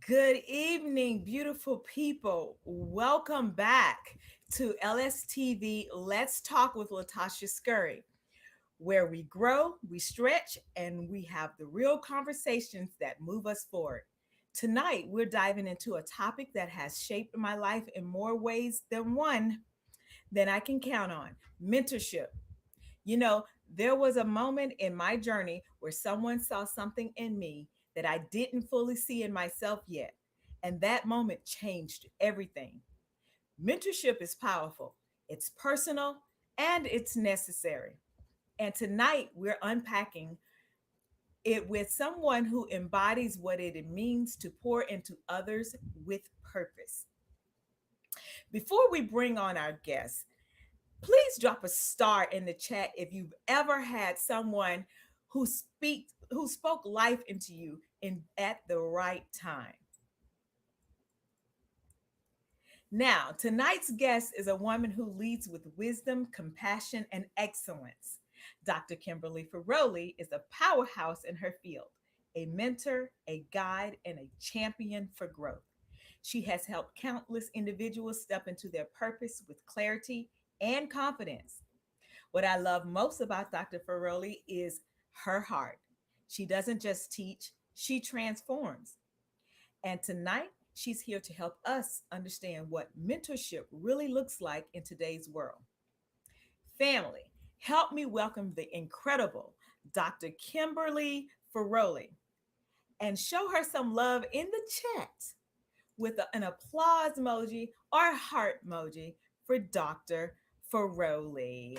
Good evening, beautiful people. Welcome back to LSTV Let's Talk with Latasha Scurry, where we grow, we stretch, and we have the real conversations that move us forward. Tonight, we're diving into a topic that has shaped my life in more ways than one than I can count on: mentorship. You know, there was a moment in my journey where someone saw something in me that I didn't fully see in myself yet. And that moment changed everything. Mentorship is powerful, it's personal, and it's necessary. And tonight we're unpacking it with someone who embodies what it means to pour into others with purpose. Before we bring on our guests, please drop a star in the chat if you've ever had someone who spoke life into you in at the right time. Now, tonight's guest is a woman who leads with wisdom, compassion, and excellence. Dr. Kimberly Feroli is a powerhouse in her field, a mentor, a guide, and a champion for growth. She has helped countless individuals step into their purpose with clarity and confidence. What I love most about Dr. Feroli is her heart. She doesn't just teach, she transforms. And tonight, she's here to help us understand what mentorship really looks like in today's world. Family, help me welcome the incredible Dr. Kimberly Feroli and show her some love in the chat with an applause emoji or a heart emoji for Dr. Feroli.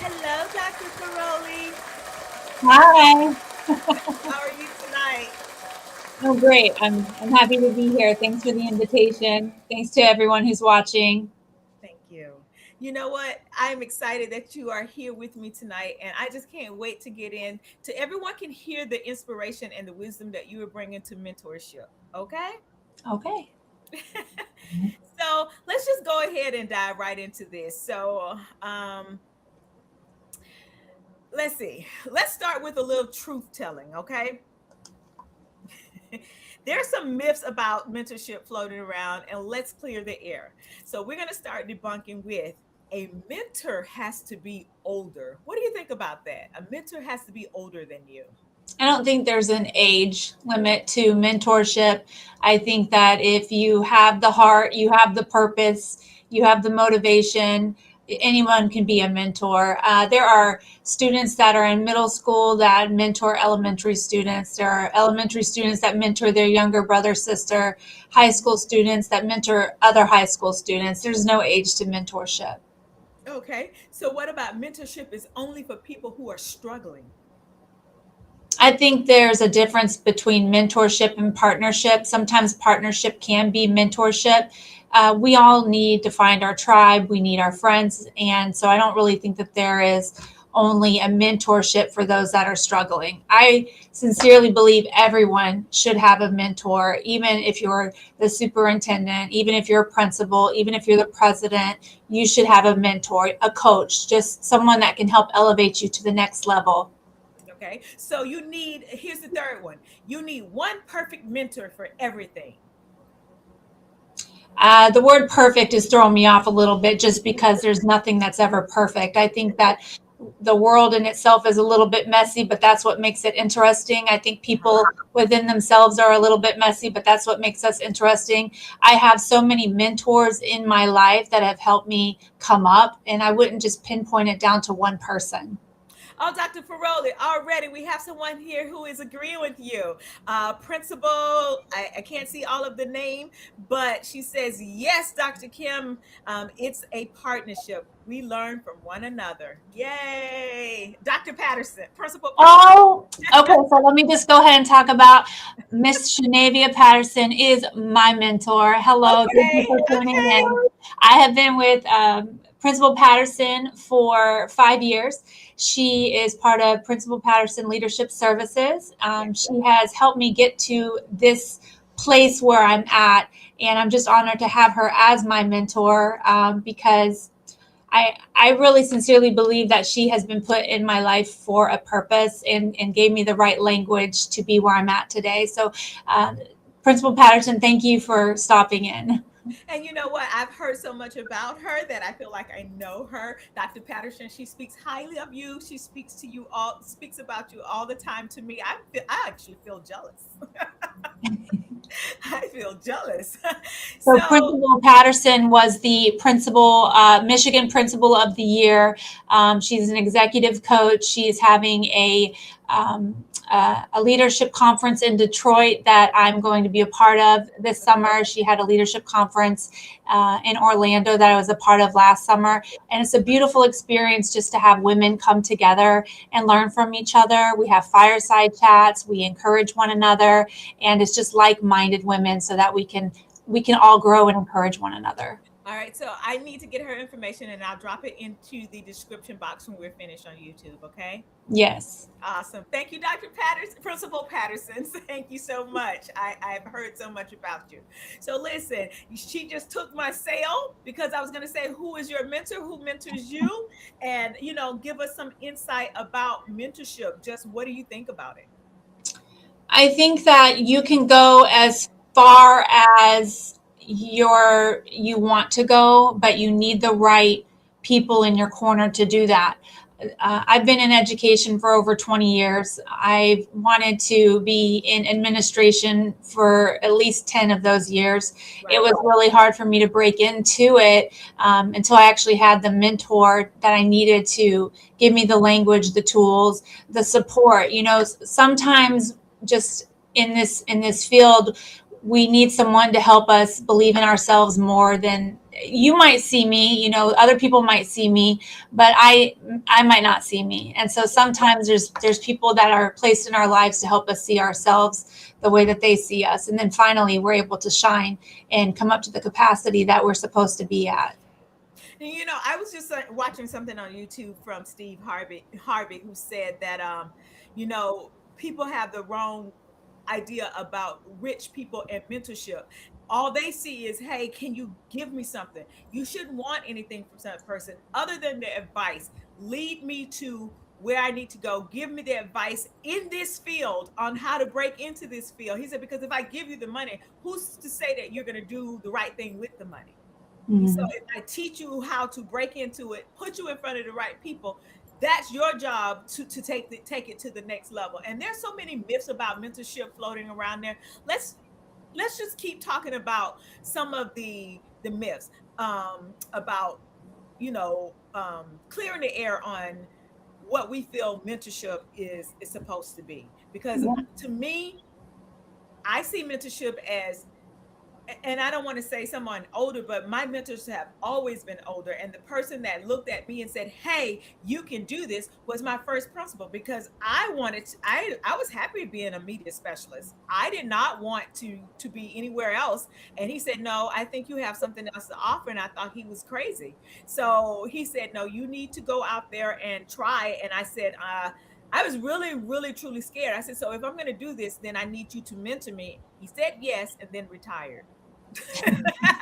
Hello, Dr. Feroli. Hi. How are you tonight? Oh, great. I'm happy to be here. Thanks for the invitation. Thanks to everyone who's watching. Thank you. You know what? I'm excited that you are here with me tonight, and I just can't wait to get in to everyone can hear the inspiration and the wisdom that you are bringing to mentorship. Okay? Okay. So let's just go ahead and dive right into this. Let's see. Let's start with a little truth telling. Okay? There's some myths about mentorship floating around, and let's clear the air. So we're going to start debunking with a mentor has to be older. What do you think about that? A mentor has to be older than you. I don't think there's an age limit to mentorship. I think that if you have the heart, you have the purpose, you have the motivation, anyone can be a mentor. There are students that are in middle school that mentor elementary students. There are elementary students that mentor their younger brother, sister, high school students that mentor other high school students. There's no age to mentorship. Okay. So what about mentorship is only for people who are struggling? I think there's a difference between mentorship and partnership. Sometimes partnership can be mentorship. We all need to find our tribe, we need our friends. And so I don't really think that there is only a mentorship for those that are struggling. I sincerely believe everyone should have a mentor, even if you're the superintendent, even if you're a principal, even if you're the president, you should have a mentor, a coach, just someone that can help elevate you to the next level. Okay. So here's the third one. You need one perfect mentor for everything. The word perfect is throwing me off a little bit just because there's nothing that's ever perfect. I think that the world in itself is a little bit messy, but that's what makes it interesting. I think people within themselves are a little bit messy, but that's what makes us interesting. I have so many mentors in my life that have helped me come up, and I wouldn't just pinpoint it down to one person. Oh, Dr. Feroli, already we have someone here who is agreeing with you. Principal, I can't see all of the name, but she says, yes, Dr. Kim, it's a partnership. We learn from one another. Yay. Dr. Patterson, Principal Patterson. Oh, okay. So let me just go ahead and talk about Miss Shanavia Patterson is my mentor. Hello, thank you Okay, for tuning okay. in. I have been with Principal Patterson for 5 years. She is part of Principal Patterson Leadership Services. Yes. She has helped me get to this place where I'm at, and I'm just honored to have her as my mentor because I really sincerely believe that she has been put in my life for a purpose and gave me the right language to be where I'm at today. So, Principal Patterson, thank you for stopping in. And you know what? I've heard so much about her that I feel like I know her. Dr. Patterson, she speaks highly of you. She speaks to you all, speaks about you all the time to me. I actually feel jealous. I feel jealous. So So, Principal Patterson was the principal, Michigan Principal of the Year. She's an executive coach. She's having a leadership conference in Detroit that I'm going to be a part of this summer. She had a leadership conference in Orlando that I was a part of last summer. And it's a beautiful experience just to have women come together and learn from each other. We have fireside chats, we encourage one another, and it's just like-minded women so that we can all grow and encourage one another. all right, so I need to get her information and I'll drop it into the description box when we're finished on YouTube, okay? Yes. Awesome. Thank you, Dr. Patterson, Principal Patterson. Thank you so much. I've heard so much about you. So listen, she just took my sale because I was going to say, who is your mentor? Who mentors you? And, give us some insight about mentorship. Just what do you think about it? I think that you can go as far as you want to go, but you need the right people in your corner to do that. I've been in education for over 20 years. I've wanted to be in administration for at least 10 of those years. It Right. was really hard for me to break into it until I actually had the mentor that I needed to give me the language, the tools, the support. Sometimes just in this field, we need someone to help us believe in ourselves more than you might see me. Other people might see me, but I might not see me. And so sometimes there's people that are placed in our lives to help us see ourselves the way that they see us. And then finally we're able to shine and come up to the capacity that we're supposed to be at. And, I was just watching something on YouTube from Steve Harvey, who said that, people have the wrong idea about rich people and mentorship. All they see is, hey, can you give me something? You shouldn't want anything from some person other than the advice. Lead me to where I need to go. Give me the advice in this field on how to break into this field. He said, because if I give you the money, who's to say that you're going to do the right thing with the money? So Mhm. if I teach you how to break into it, put you in front of the right people, that's your job to take it to the next level. And there's so many myths about mentorship floating around there. Let's just keep talking about some of the myths about clearing the air on what we feel mentorship is supposed to be. Because Yeah. to me, I see mentorship as, and I don't want to say someone older, but my mentors have always been older. And the person that looked at me and said, "Hey, you can do this," was my first principal, because I was happy being a media specialist. I did not want to be anywhere else. And he said, "No, I think you have something else to offer." And I thought he was crazy. So he said, "No, you need to go out there and try." And I said, I was really, really, truly scared. I said, "So if I'm going to do this, then I need you to mentor me." He said yes, and then retired.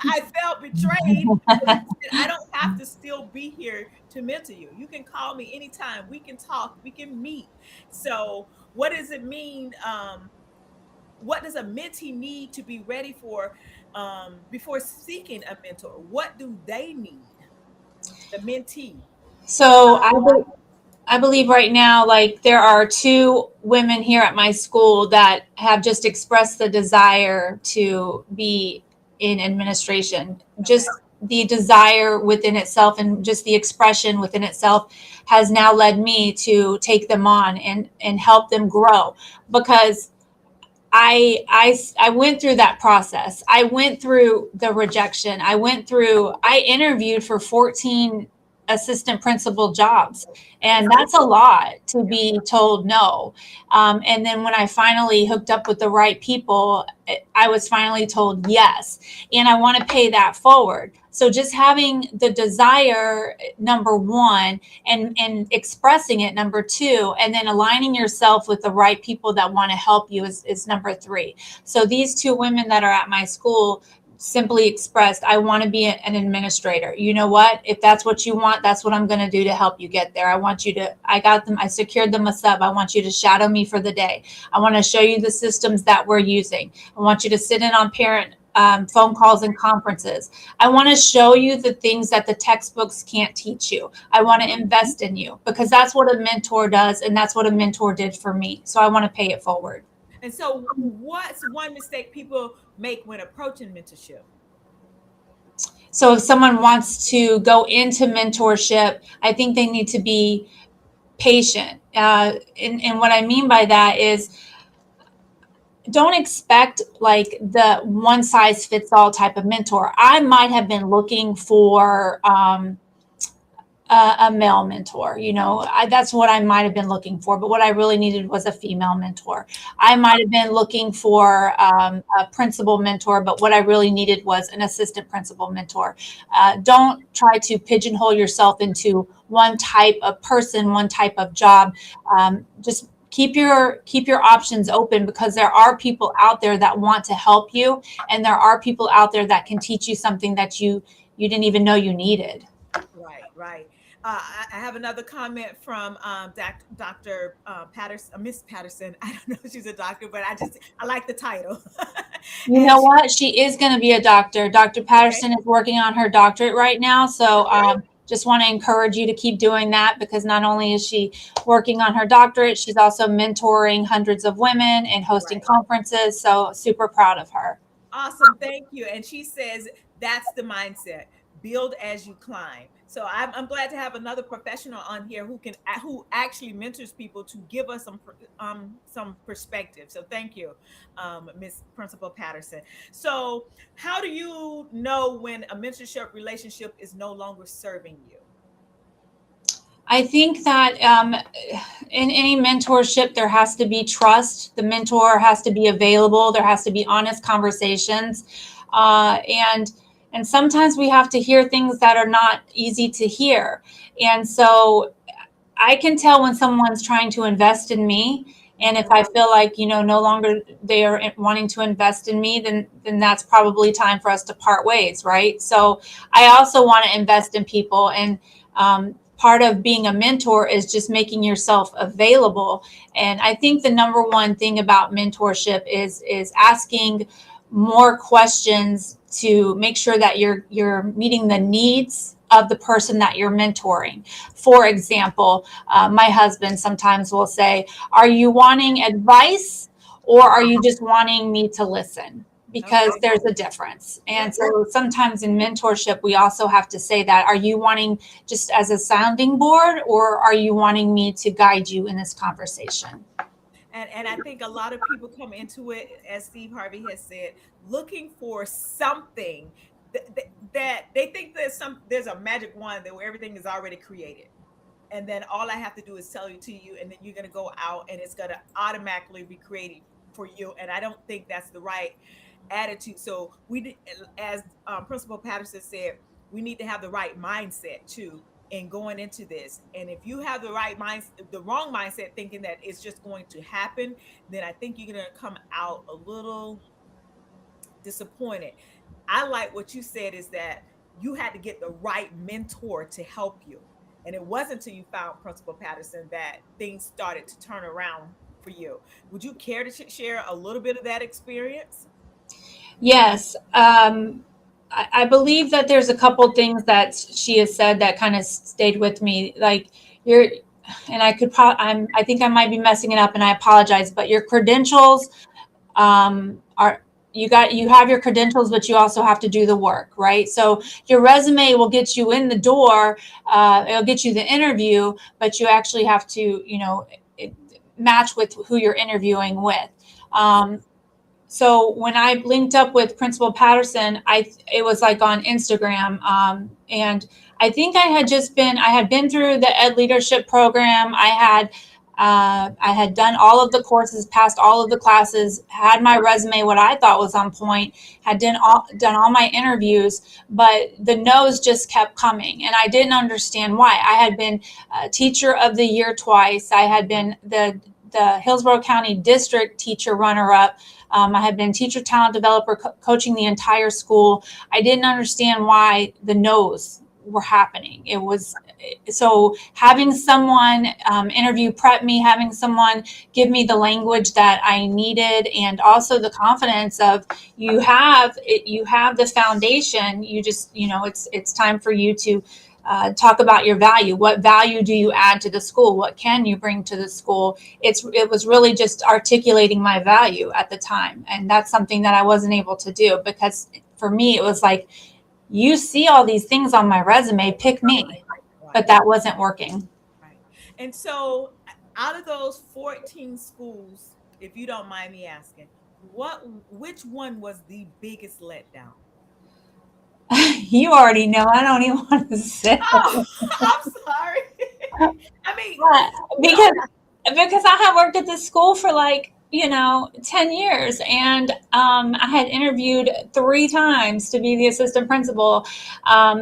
I felt betrayed. But he said, "I don't have to still be here to mentor you. You can call me anytime. We can talk. We can meet." So, what does it mean? What does a mentee need to be ready for before seeking a mentor? What do they need? The mentee. So I believe right now, like there are two women here at my school that have just expressed the desire to be in administration. Just Okay. the desire within itself and just the expression within itself has now led me to take them on and help them grow because I went through that process. I went through the rejection. I interviewed for 14 assistant principal jobs. Yes. And that's a lot to Yep. be told no. And then when I finally hooked up with the right people, I was finally told yes. And I want to pay that forward. So just having the desire, number one, and expressing it, number two, and then aligning yourself with the right people that want to help you is number three. So these two women that are at my school simply expressed, I want to be an administrator. You know what? If that's what you want, that's what I'm going to do to help you get there. I got them, I secured them a sub. I want you to shadow me for the day. I want to show you the systems that we're using. I want you to sit in on parent phone calls and conferences. I want to show you the things that the textbooks can't teach you. I want to invest in you because that's what a mentor does. And that's what a mentor did for me. So I want to pay it forward. And so, what's one mistake people make when approaching mentorship? So if someone wants to go into mentorship, I think they need to be patient. And what I mean by that is don't expect like the one size fits all type of mentor. I might have been looking for a male mentor. That's what I might have been looking for. But what I really needed was a female mentor. I might have been looking for a principal mentor, but what I really needed was an assistant principal mentor. Don't try to pigeonhole yourself into one type of person, one type of job. Just keep your options open, because there are people out there that want to help you, and there are people out there that can teach you something that you didn't even know you needed. Right, right. I have another comment from Dr. Patterson, Miss Patterson. I don't know if she's a doctor, but I like the title. You And know what? She is going to be a doctor. Dr. okay, Patterson is working on her doctorate right now. So okay, just want to encourage you to keep doing that, because not only is she working on her doctorate, she's also mentoring hundreds of women and hosting right. conferences. So super proud of her. Awesome, thank you. And she says that's the mindset. Build as you climb. So I'm glad to have another professional on here who actually mentors people to give us some perspective. So thank you, Miss Principal Patterson. So how do you know when a mentorship relationship is no longer serving you? I think that in any mentorship, there has to be trust. The mentor has to be available. There has to be honest conversations, and sometimes we have to hear things that are not easy to hear. And so I can tell when someone's trying to invest in me. And if I feel like, no longer they are wanting to invest in me, then that's probably time for us to part ways, right? So I also want to invest in people. And part of being a mentor is just making yourself available. And I think the number one thing about mentorship is asking more questions to make sure that you're meeting the needs of the person that you're mentoring. For example, my husband sometimes will say, "Are you wanting advice, or are you just wanting me to listen?" Because Okay. there's a difference. And Yep. so sometimes in mentorship, we also have to say that, are you wanting just as a sounding board, or are you wanting me to guide you in this conversation? And I think a lot of people come into it, as Steve Harvey has said, looking for something that they think there's a magic wand that where everything is already created. And then all I have to do is tell you to you, and then you're gonna go out and it's gonna automatically be created for you. And I don't think that's the right attitude. So as Principal Patterson said, we need to have the right mindset too in going into this. And if you have the wrong mindset, thinking that it's just going to happen, then I think you're going to come out a little disappointed. I like what you said is that you had to get the right mentor to help you. And it wasn't until you found Principal Patterson that things started to turn around for you. Would you care to share a little bit of that experience? Yes. I believe that there's a couple things that she has said that kind of stayed with me. Like you're, and I think I might be messing it up, and I apologize, but your credentials are, you have your credentials, but you also have to do the work, right? So your resume will get you in the door, it'll get you the interview, but you actually have to, match with who you're interviewing with. So when I linked up with Principal Patterson, it was like on Instagram, and I think I had been through the Ed Leadership program. I had done all of the courses, passed all of the classes, had my resume what I thought was on point, had done all my interviews, but the no's just kept coming, and I didn't understand why. I had been Teacher of the Year twice. I had been the the Hillsborough County District Teacher Runner-Up. I had been teacher talent developer coaching the entire school. I didn't understand why the no's were happening. It was so having someone interview prep me, having someone give me the language that I needed, and also the confidence of you have the foundation. You just, it's time for you to talk about your value. What value do you add to the school? What can you bring to the school? It was really just articulating my value at the time. And that's something that I wasn't able to do, because for me, it was like, you see all these things on my resume, pick me. But that wasn't working. Right. And so out of those 14 schools, if you don't mind me asking, which one was the biggest letdown? You already know. I don't even want to say. Oh, I'm sorry. I mean, because I have worked at this school for 10 years, and I had interviewed 3 times to be the assistant principal.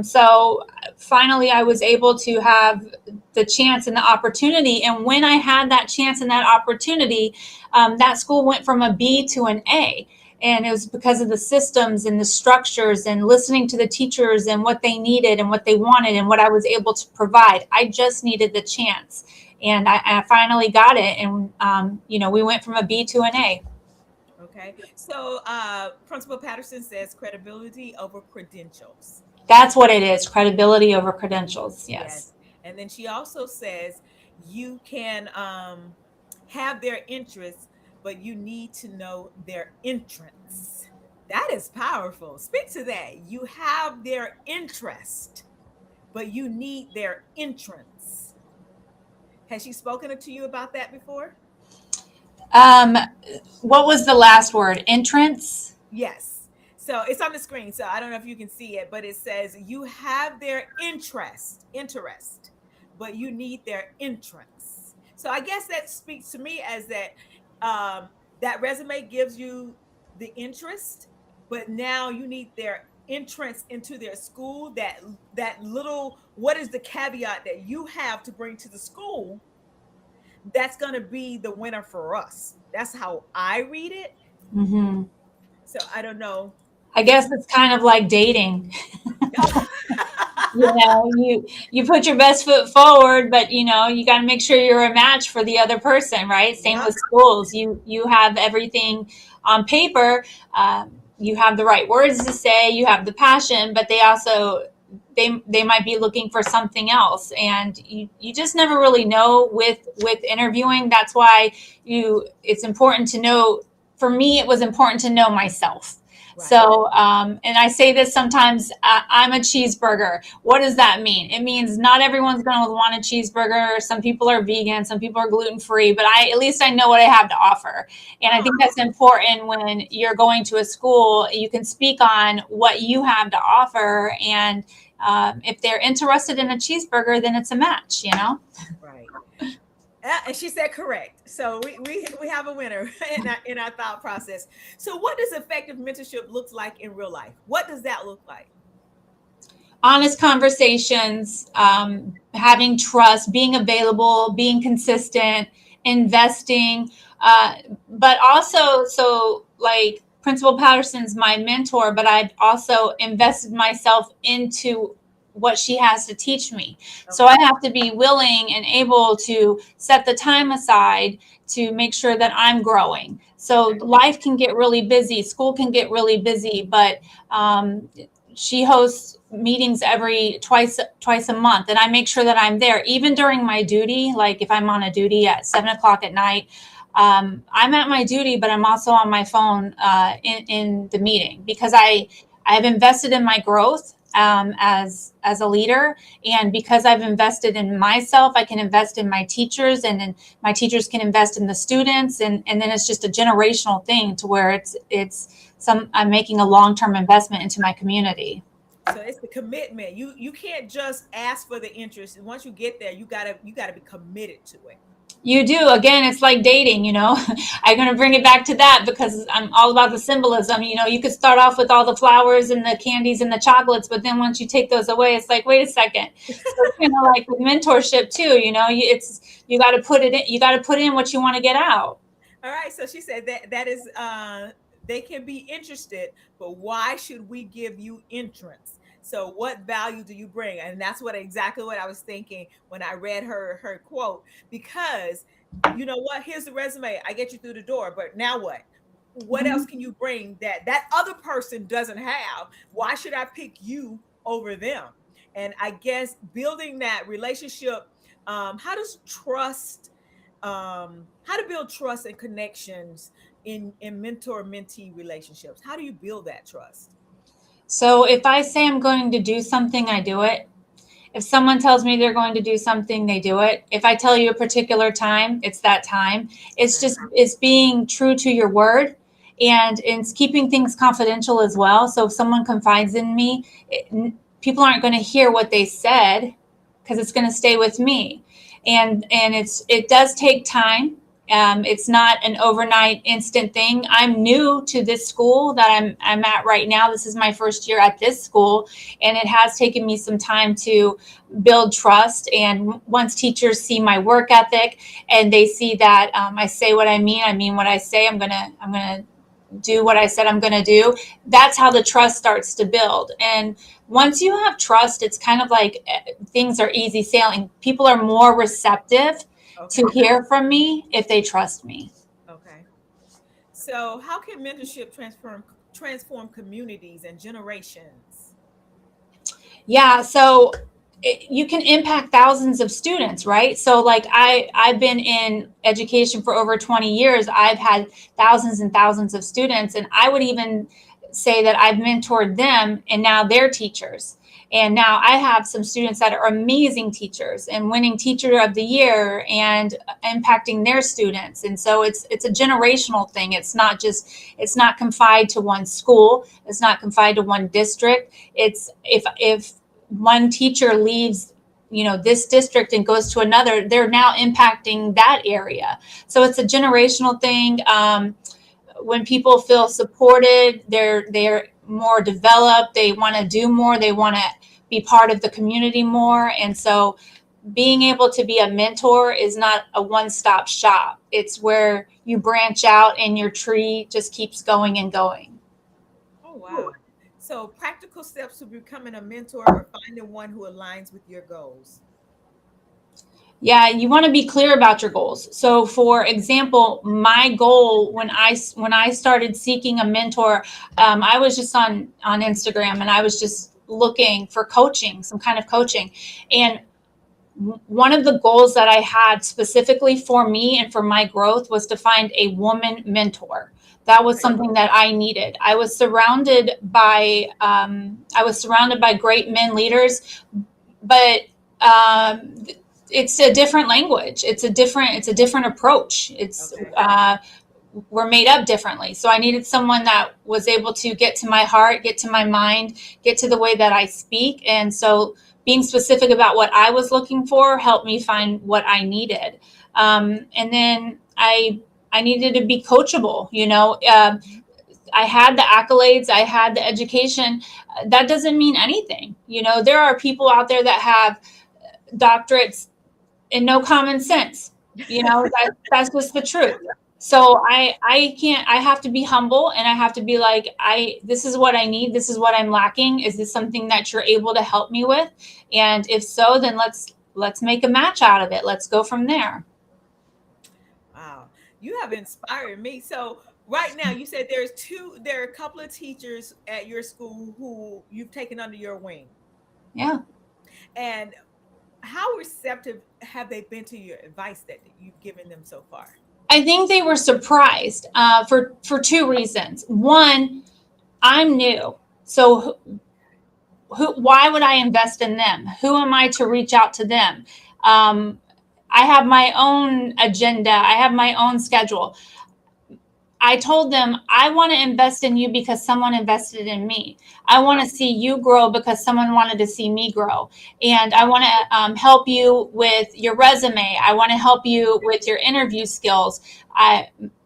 So finally I was able to have the chance and the opportunity. And when I had that chance and that opportunity, that school went from a B to an A. And it was because of the systems and the structures and listening to the teachers and what they needed and what they wanted and what I was able to provide. I just needed the chance. And I finally got it. And, we went from a B to an A. Okay. So Principal Patterson says credibility over credentials. That's what it is. Credibility over credentials. Yes. And then she also says you can have their interests, but you need to know their entrance. That is powerful. Speak to that. You have their interest, but you need their entrance. Has she spoken to you about that before? What was the last word? Entrance? Yes. So it's on the screen. So I don't know if you can see it, but it says you have their interest, but you need their entrance. So I guess that speaks to me as that that resume gives you the interest, but now you need their entrance into their school. That little, what is the caveat that you have to bring to the school? That's going to be the winner for us. That's how I read it. Mm-hmm. So I don't know. I guess it's kind of like dating. You put your best foot forward, but you got to make sure you're a match for the other person, right? Same with schools. You have everything on paper. You have the right words to say. You have the passion, but they also they might be looking for something else, and you just never really know with interviewing. That's why it's important to know. For me, it was important to know myself. Right. So, and I say this sometimes, I'm a cheeseburger. What does that mean? It means not everyone's going to want a cheeseburger. Some people are vegan, some people are gluten-free, but at least I know what I have to offer. And I think that's important when you're going to a school. You can speak on what you have to offer, and if they're interested in a cheeseburger, then it's a match, Right. And she said correct. So we have a winner in our thought process. So what does effective mentorship look like in real life? What does that look like? Honest conversations, having trust, being available, being consistent, investing, but also, so like Principal Patterson's my mentor, but I've also invested myself into what she has to teach me. Okay. So I have to be willing and able to set the time aside to make sure that I'm growing. So life can get really busy, school can get really busy, but she hosts meetings twice a month, and I make sure that I'm there, even during my duty. Like if I'm on a duty at 7:00 at night, I'm at my duty, but I'm also on my phone in the meeting, because I have invested in my growth as a leader, and because I've invested in myself, I can invest in my teachers, and then my teachers can invest in the students, and then it's just a generational thing to where I'm making a long-term investment into my community. So it's the commitment. You can't just ask for the interest, and once you get there, you gotta be committed to it. You do. Again, it's like dating, I'm going to bring it back to that because I'm all about the symbolism. You could start off with all the flowers and the candies and the chocolates, but then once you take those away, it's like, wait a second. So it's kind of like with mentorship too, you got to put it in, you got to put in what you want to get out. All right. So she said that is they can be interested, but why should we give you entrance? So what value do you bring? And that's what exactly what I was thinking when I read her quote. Because you know what? Here's the resume. I get you through the door, but now what? What else Mhm. can you bring that other person doesn't have? Why should I pick you over them? And I guess building that relationship, how does trust how to build trust and connections in mentor mentee relationships? How do you build that trust? So if I say I'm going to do something, I do it. If someone tells me they're going to do something, they do it. If I tell you a particular time, it's that time. Okay. It's being true to your word, and it's keeping things confidential as well. So if someone confides in me, people aren't going to hear what they said because it's going to stay with me. And it does take time. It's not an overnight instant thing. I'm new to this school that I'm at right now. This is my first year at this school, and it has taken me some time to build trust. And once teachers see my work ethic and they see that I say what I mean what I say. I'm gonna do what I said I'm gonna do. That's how the trust starts to build. And once you have trust, it's kind of like things are easy sailing. People are more receptive to Okay. hear from me if they trust me. Okay. So how can mentorship transform communities and generations? Yeah, so you can impact thousands of students, right? So like I've been in education for over 20 years. I've had thousands and thousands of students, and I would even say that I've mentored them and now they're teachers. And now I have some students that are amazing teachers and winning teacher of the year and impacting their students. And so it's a generational thing. It's not confined to one school. It's not confined to one district. It's if one teacher leaves this district and goes to another, they're now impacting that area. So it's a generational thing. When people feel supported, they're more developed, they want to do more, they want to be part of the community more. And so being able to be a mentor is not a one-stop shop. It's where you branch out and your tree just keeps going and going. Oh, wow. So practical steps to becoming a mentor or finding one who aligns with your goals. Yeah, you want to be clear about your goals. So for example, my goal when I started seeking a mentor, I was just on Instagram and I was just looking for coaching, some kind of coaching. And one of the goals that I had specifically for me and for my growth was to find a woman mentor. That was Okay. something that I needed. I was surrounded by great men leaders, but um, it's a different language. It's a different approach. Okay. We're made up differently. So I needed someone that was able to get to my heart, get to my mind, get to the way that I speak. And so being specific about what I was looking for helped me find what I needed. And then I needed to be coachable. Mhm. I had the accolades, I had the education. That doesn't mean anything. There are people out there that have doctorates and no common sense. That's just the truth. So I have to be humble and I have to be like, this is what I need, this is what I'm lacking. Is this something that you're able to help me with? And if so, then let's make a match out of it. Let's go from there. Wow. You have inspired me. So right now you said there are a couple of teachers at your school who you've taken under your wing. Yeah. And how receptive have they been to your advice that you've given them so far? I think they were surprised for two reasons. One, I'm new. So why would I invest in them? Who am I to reach out to them? I have my own agenda. I have my own schedule. I told them, I want to invest in you because someone invested in me. I want to see you grow because someone wanted to see me grow. And I want to help you with your resume. I want to help you with your interview skills.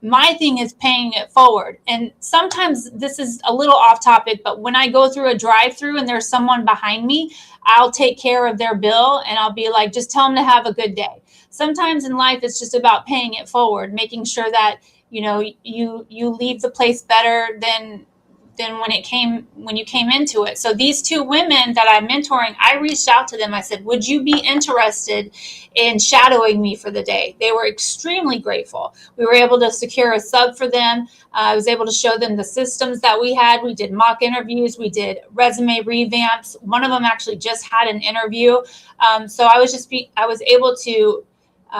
My thing is paying it forward. And sometimes this is a little off topic, but when I go through a drive through and there's someone behind me, I'll take care of their bill and I'll be like, just tell them to have a good day. Sometimes in life, it's just about paying it forward, making sure that you leave the place better than when you came into it. So these two women that I'm mentoring, I reached out to them. I said, would you be interested in shadowing me for the day? They were extremely grateful. We were able to secure a sub for them. I was able to show them the systems that we had. We did mock interviews. We did resume revamps. One of them actually just had an interview. So I was able to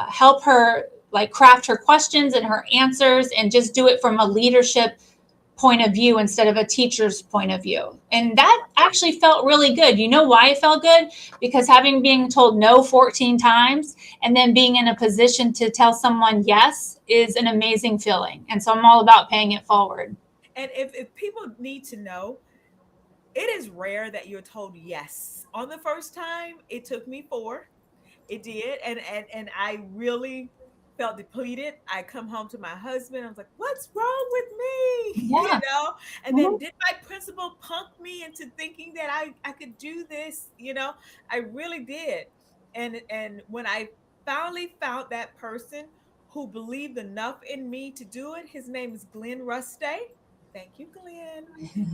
help her like craft her questions and her answers and just do it from a leadership point of view instead of a teacher's point of view. And that actually felt really good. You know why it felt good? Because having being told no 14 times and then being in a position to tell someone yes is an amazing feeling. And so I'm all about paying it forward. And if people need to know, it is rare that you're told yes. On the first time, it took me four. It did. And I really felt depleted. I come home to my husband. I was like, what's wrong with me? You Yeah. know? And then Mhm. did my principal punk me into thinking that I could do this? I really did. And when I finally found that person who believed enough in me to do it, his name is Glenn Ruste. Thank you, Glenn.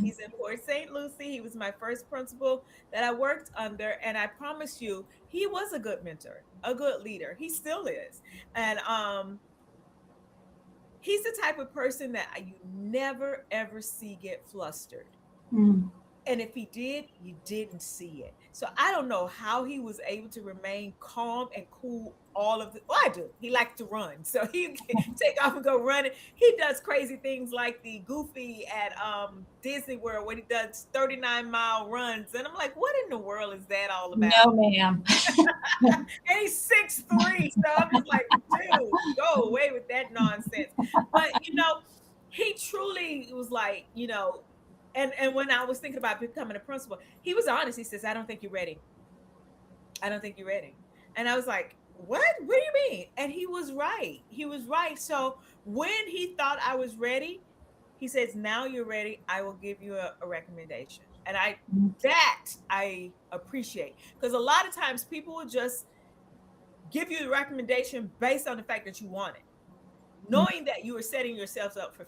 He's in Port St. Lucie. He was my first principal that I worked under. And I promise you, he was a good mentor, a good leader. He still is. And he's the type of person that you never ever see get flustered. Mm. And if he did, you didn't see it. So I don't know how he was able to remain calm and cool all of the. Well, I do. He likes to run, so he can take off and go running. He does crazy things like the Goofy at Disney World when he does 39-mile runs, and I'm like, what in the world is that all about? No, ma'am. And he's 6'3", so I'm just like, dude, go away with that nonsense. But he truly was like, and when I was thinking about becoming a principal, he was honest. He says, I don't think you're ready. I don't think you're ready. And I was like, what do you mean? And he was right. He was right. So when he thought I was ready, he says, now you're ready, I will give you a recommendation. And I appreciate, because a lot of times people will just give you the recommendation based on the fact that you want it, knowing that you are setting yourselves up for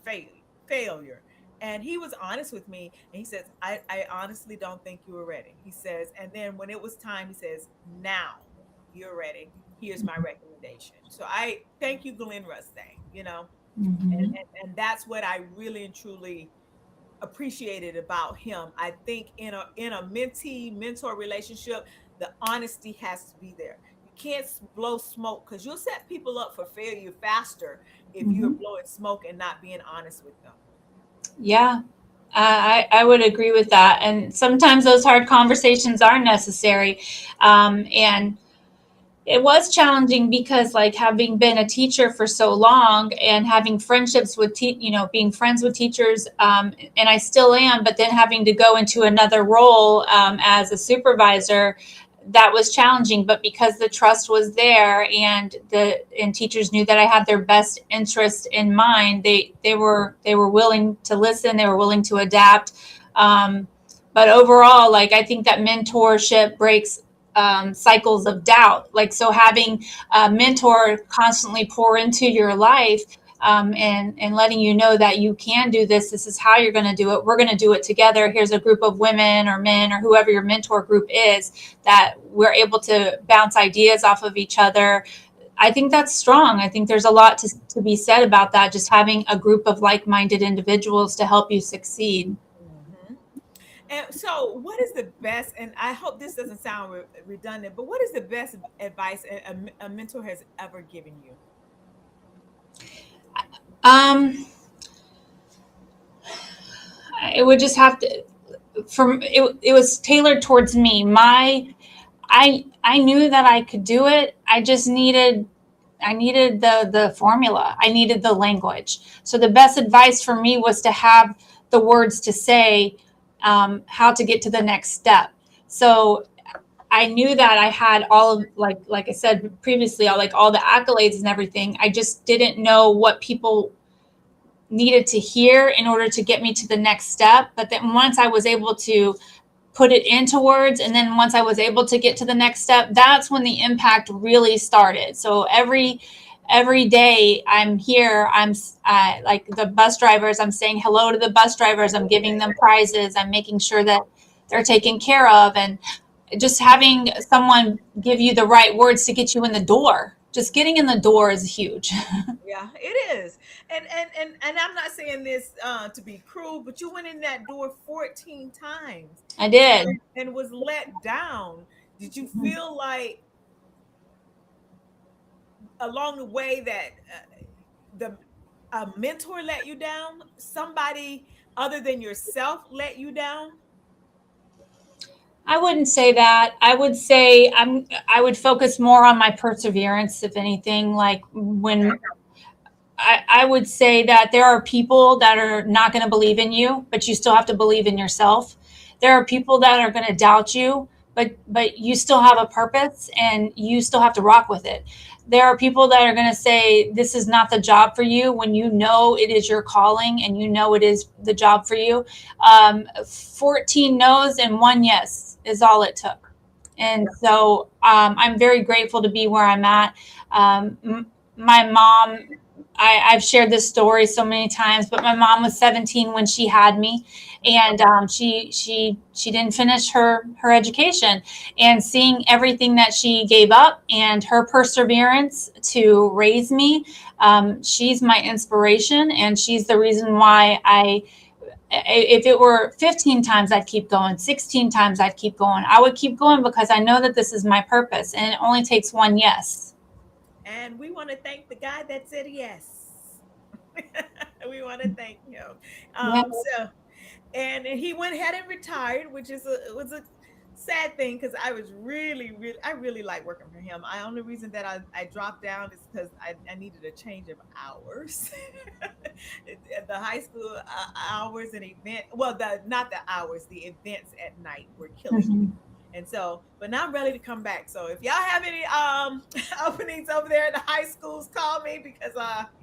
failure. And he was honest with me, and he says, I honestly don't think you were ready. He says, and then when it was time, he says, now you're ready. Here's my recommendation. So I thank you, Glenn Rustang. And, Mhm. and that's what I really and truly appreciated about him. I think in a mentee mentor relationship, the honesty has to be there. You can't blow smoke, because you'll set people up for failure faster if you're Mhm. blowing smoke and not being honest with them. Yeah, I would agree with that. And sometimes those hard conversations are necessary. And it was challenging because, like, having been a teacher for so long and having friendships with, being friends with teachers, and I still am, but then having to go into another role as a supervisor, that was challenging. But because the trust was there and teachers knew that I had their best interest in mind, they were willing to listen. They were willing to adapt. But overall, like, I think that mentorship breaks cycles of doubt. Like, so having a mentor constantly pour into your life, and letting you know that you can do this. This is how you're going to do it. We're going to do it together. Here's a group of women or men or whoever your mentor group is, that we're able to bounce ideas off of each other. I think that's strong. I think there's a lot to be said about that, just having a group of like-minded individuals to help you succeed. Hmm. And so, what is the best? And I hope this doesn't sound redundant, but what is the best advice a mentor has ever given you? Um, it would just have to, it was tailored towards me. I knew that I could do it. I just needed the formula. I needed the language. So the best advice for me was to have the words to say how to get to the next step. So I knew that I had all of, like I said previously, all the accolades and everything. I just didn't know what people needed to hear in order to get me to the next step. But then once I was able to put it into words, and then once I was able to get to the next step, that's when the impact really started. So every day I'm here, I'm like the bus drivers, I'm saying hello to the bus drivers, I'm giving them prizes, I'm making sure that they're taken care of, and just having someone give you the right words to get you in the door. Just getting in the door is huge. Yeah, it is. And I'm not saying this to be cruel, but you went in that door 14 times I did. and was let down. Did you feel like along the way that the a mentor let you down? Somebody other than yourself let you down? I wouldn't say that. I would say I would focus more on my perseverance, if anything. Like Okay. when I would say that there are people that are not going to believe in you, but you still have to believe in yourself. There are people that are going to doubt you, but you still have a purpose and you still have to rock with it. There are people that are going to say this is not the job for you when you know it is your calling and you know it is the job for you. 14 no's and one yes is all it took. And so I'm very grateful to be where I'm at. My mom, I've shared this story so many times, but my mom was 17 when she had me, and she didn't finish her education. And seeing everything that she gave up and her perseverance to raise me, she's my inspiration, and she's the reason why if it were 15 times, I'd keep going, 16 times, I'd keep going. I would keep going because I know that this is my purpose, and it only takes one yes. And we want to thank the guy that said yes. We want to thank him. Yeah. So and he went ahead and retired, which is a was a sad thing because I was I really like working for him. I only reason that I dropped down is because I needed a change of hours. The high school hours and event, well, the not the hours, the events at night were killing me. Mhm. And so, but now I'm ready to come back. So if y'all have any openings over there in the high schools, call me because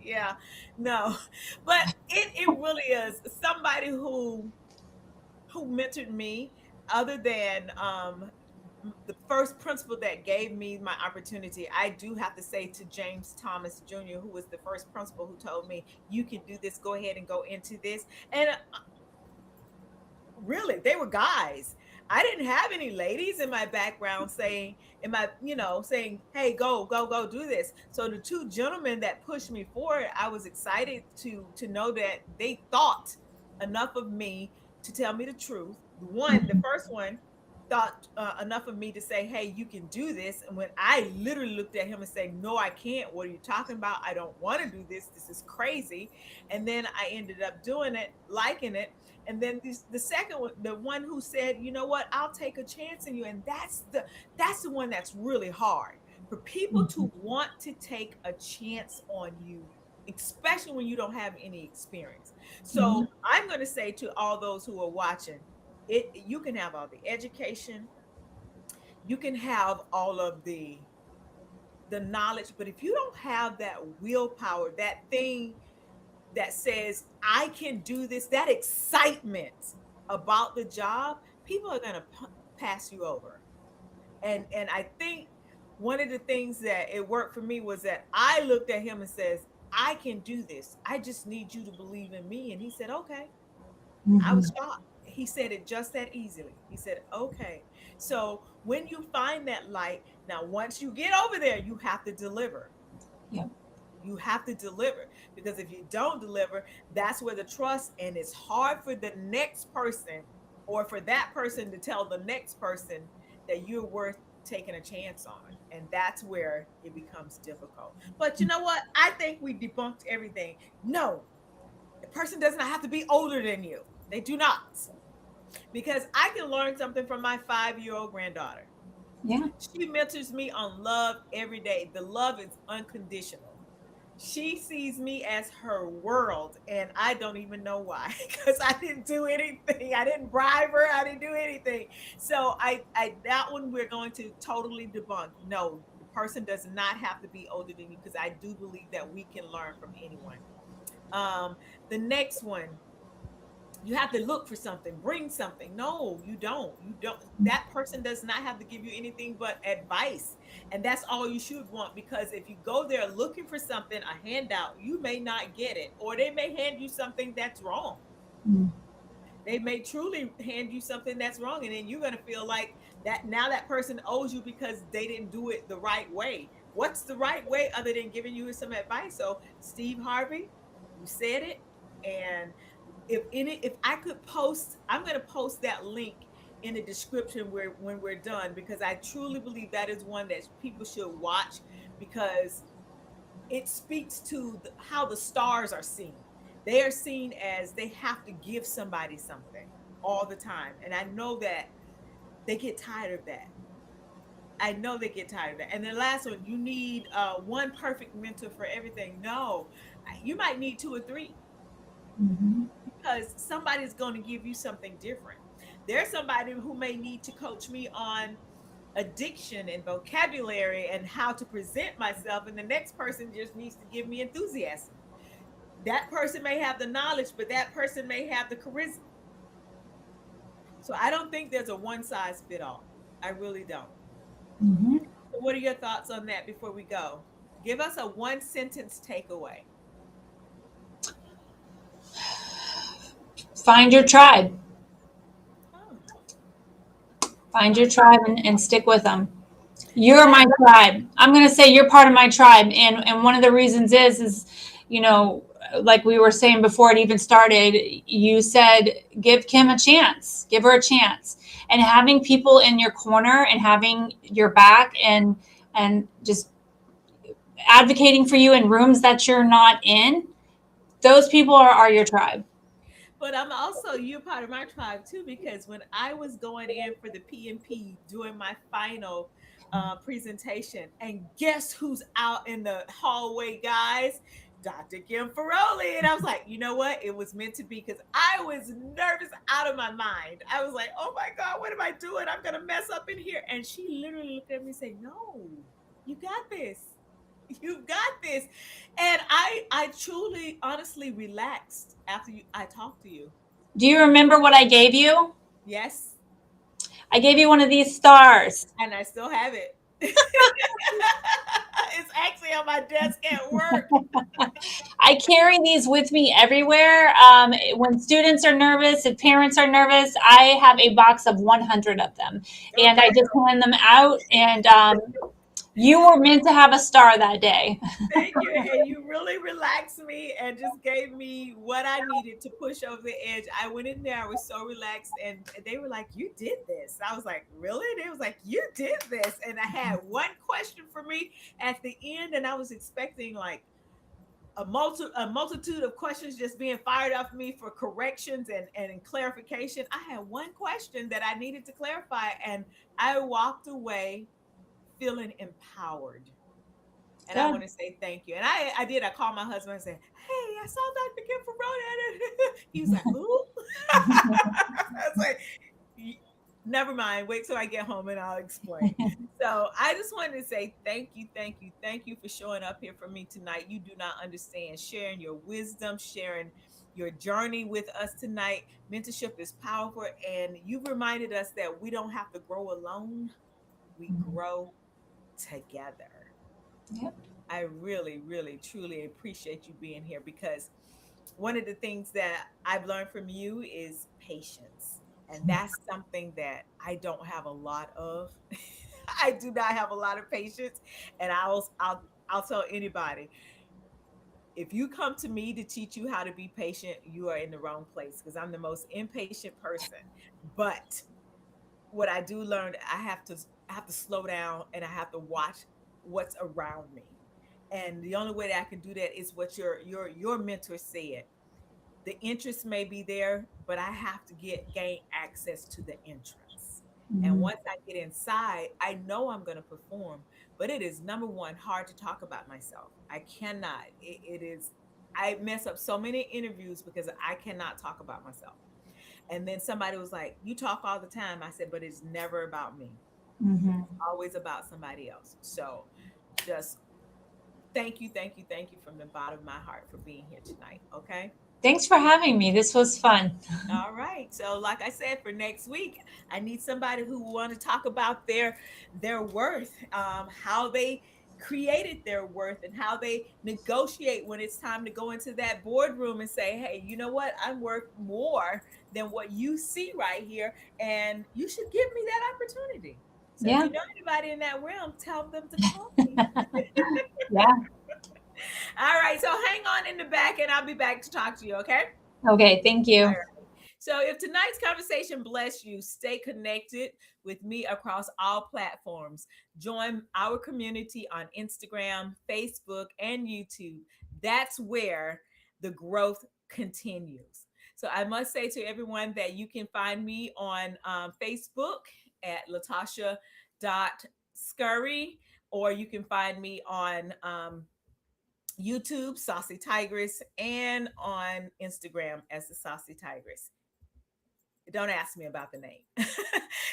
yeah, no. But it really is somebody who mentored me other than the first principal that gave me my opportunity. I do have to say to James Thomas Jr., who was the first principal who told me you can do this, go ahead and go into this. And really, they were guys. I didn't have any ladies in my background saying, in my, saying, hey, go do this. So the two gentlemen that pushed me forward, I was excited to know that they thought enough of me to tell me the truth. The Mhm. first one thought enough of me to say, hey, you can do this. And when I literally looked at him and said, no, I can't. What are you talking about? I don't want to do this. This is crazy. And then I ended up doing it, liking it. And then the second one, the one who said, you know what, I'll take a chance in you. And that's the one that's really hard for people to want to take a chance on you, especially when you don't have any experience. Mhm. So I'm going to say to all those who are watching, you can have all the education, you can have all of the knowledge, but if you don't have that willpower, that thing that says I can do this, that excitement about the job, people are going to pass you over. And I think one of the things that it worked for me was that I looked at him and says, I can do this, I just need you to believe in me. And he said, okay. I Mhm. was shocked. He said it just that easily. He said, okay. So when you find that light, now once you get over there, you have to deliver. Yeah. You have to deliver, because if you don't deliver, that's where the trust, and it's hard for the next person or for that person to tell the next person that you're worth taking a chance on. And that's where it becomes difficult. But you know what? I think we debunked everything. No, the person does not have to be older than you. They do not. Because I can learn something from my 5-year-old granddaughter. Yeah. She mentors me on love every day. The love is unconditional. She sees me as her world, and I don't even know why, because I didn't do anything. I didn't bribe her. I didn't do anything. So that one we're going to totally debunk. No, the person does not have to be older than you, because I do believe that we can learn from anyone. Um, the next one, you have to look for something, bring something. No, you don't. You don't. That person does not have to give you anything but advice. And that's all you should want, because if you go there looking for something, a handout, you may not get it, or they may hand you something that's wrong. Mm. They may truly hand you something that's wrong, and then you're going to feel like that now that person owes you because they didn't do it the right way. What's the right way other than giving you some advice? So, Steve Harvey, you said it. And if I could post, I'm going to post that link in the description where when we're done, because I truly believe that is one that people should watch, because it speaks to how the stars are seen. They are seen as they have to give somebody something all the time, and I know that they get tired of that. I know they get tired of that. And the last one, you need one perfect mentor for everything. No, you might need two or three, Mhm. because somebody's going to give you something different. There's somebody who may need to coach me on addiction and vocabulary and how to present myself, and the next person just needs to give me enthusiasm. That person may have the knowledge, but that person may have the charisma. So I don't think there's a one size fit all. I really don't. Mhm. So what are your thoughts on that before we go? Give us a one sentence takeaway. Find your tribe. Oh, Find your fine. tribe and stick with them. You're That my tribe. I'm going to say you're part of my tribe. And one of the reasons is, you know, like we were saying before it even started, you said, give Kim a chance, give her a chance. And having people in your corner and having your back and just advocating for you in rooms that you're not in, those people are your tribe. But I'm also, you're part of my tribe too, because when I was going in for the PMP doing my final presentation, and guess who's out in the hallway, guys? Dr. Kim Feroli. And I was like, you know what? It was meant to be, because I was nervous out of my mind. I was like, oh my God, what am I doing? I'm going to mess up in here. And she literally looked at me and said, no, you got this. You've got this. And I truly honestly relaxed after I talked to you. Do you remember what I gave you? Yes, I gave you one of these stars. and I still have it. It's actually on my desk at work. I carry these with me everywhere. When students are nervous, if parents are nervous, I have a box of 100 of them, and I Okay. just hand them out. And you were meant to have a star that day. Thank you. And you really relaxed me and just gave me what I needed to push over the edge. I went in there, I was so relaxed, and they were like, you did this. I was like, really? They was like, you did this. And I had one question for me at the end, and I was expecting like a multitude of questions just being fired off me for corrections and clarification. I had one question that I needed to clarify, and I walked away feeling empowered. And I Good. want to say thank you. And I did. I called my husband and said, hey, I saw Dr. Kim from Road. He was like, who? I was like, never mind. Wait till I get home and I'll explain. So I just wanted to say thank you, thank you, thank you for showing up here for me tonight. You do not understand, sharing your wisdom, sharing your journey with us tonight. Mentorship is powerful, and you've reminded us that we don't have to grow alone, we grow together. Yep. I really, really, truly appreciate you being here, because one of the things that I've learned from you is patience. And that's something that I don't have a lot of. I do not have a lot of patience. And I'll tell anybody, if you come to me to teach you how to be patient, you are in the wrong place, because I'm the most impatient person. But what I do learn, I have to slow down, and I have to watch what's around me. And the only way that I can do that is what your mentor said. The interest may be there, but I have to gain access to the entrance. And Mhm. once I get inside, I know I'm going to perform, but it is number one, hard to talk about myself. I cannot. It is, I mess up so many interviews because I cannot talk about myself. And then somebody was like, "You talk all the time." I said, "But it's never about me. Mhm. It's always about somebody else." So just thank you, thank you, thank you from the bottom of my heart for being here tonight. Okay. Thanks for having me. This was fun. All right. So, like I said, for next week, I need somebody who want to talk about their worth, how they created their worth, and how they negotiate when it's time to go into that boardroom and say, "Hey, you know what? I'm worth more than what you see right here, and you should give me that opportunity." So, if Yeah. you know anybody in that realm, tell them to call me. Yeah. All right. So, hang on in the back, and I'll be back to talk to you. Okay. Okay. Thank All you. right. So, if tonight's conversation blessed you, stay connected with me across all platforms. Join our community on Instagram, Facebook, and YouTube. That's where the growth continues. So, I must say to everyone that you can find me on Facebook at Latasha.Scurry, or you can find me on YouTube, Saucy Tigress, and on Instagram as the Saucy Tigress. Don't ask me about the name.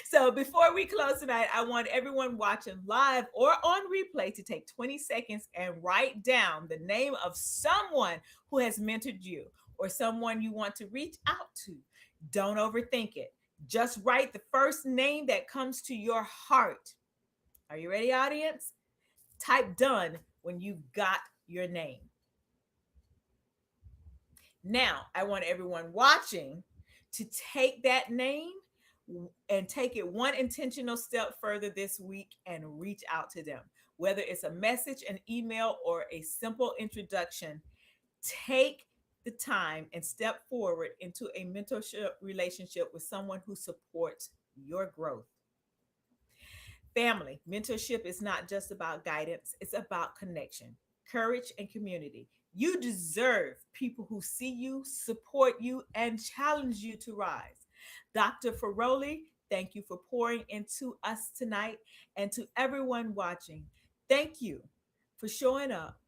So before we close tonight, I want everyone watching live or on replay to take 20 seconds and write down the name of someone who has mentored you or someone you want to reach out to. Don't overthink it. Just write the first name that comes to your heart. Are you ready, audience? Type done when you've got your name. Now, I want everyone watching to take that name and take it one intentional step further this week and reach out to them. Whether it's a message, an email, or a simple introduction, take the time and step forward into a mentorship relationship with someone who supports your growth. Family, mentorship is not just about guidance, it's about connection, courage, and community. You deserve people who see you, support you, and challenge you to rise. Dr. Feroli, thank you for pouring into us tonight, and to everyone watching, thank you for showing up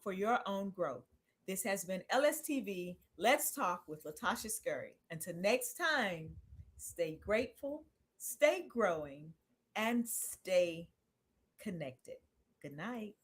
for your own growth. This has been LSTV. Let's talk with Latasha Scurry. Until next time, stay grateful, stay growing, and stay connected. Good night.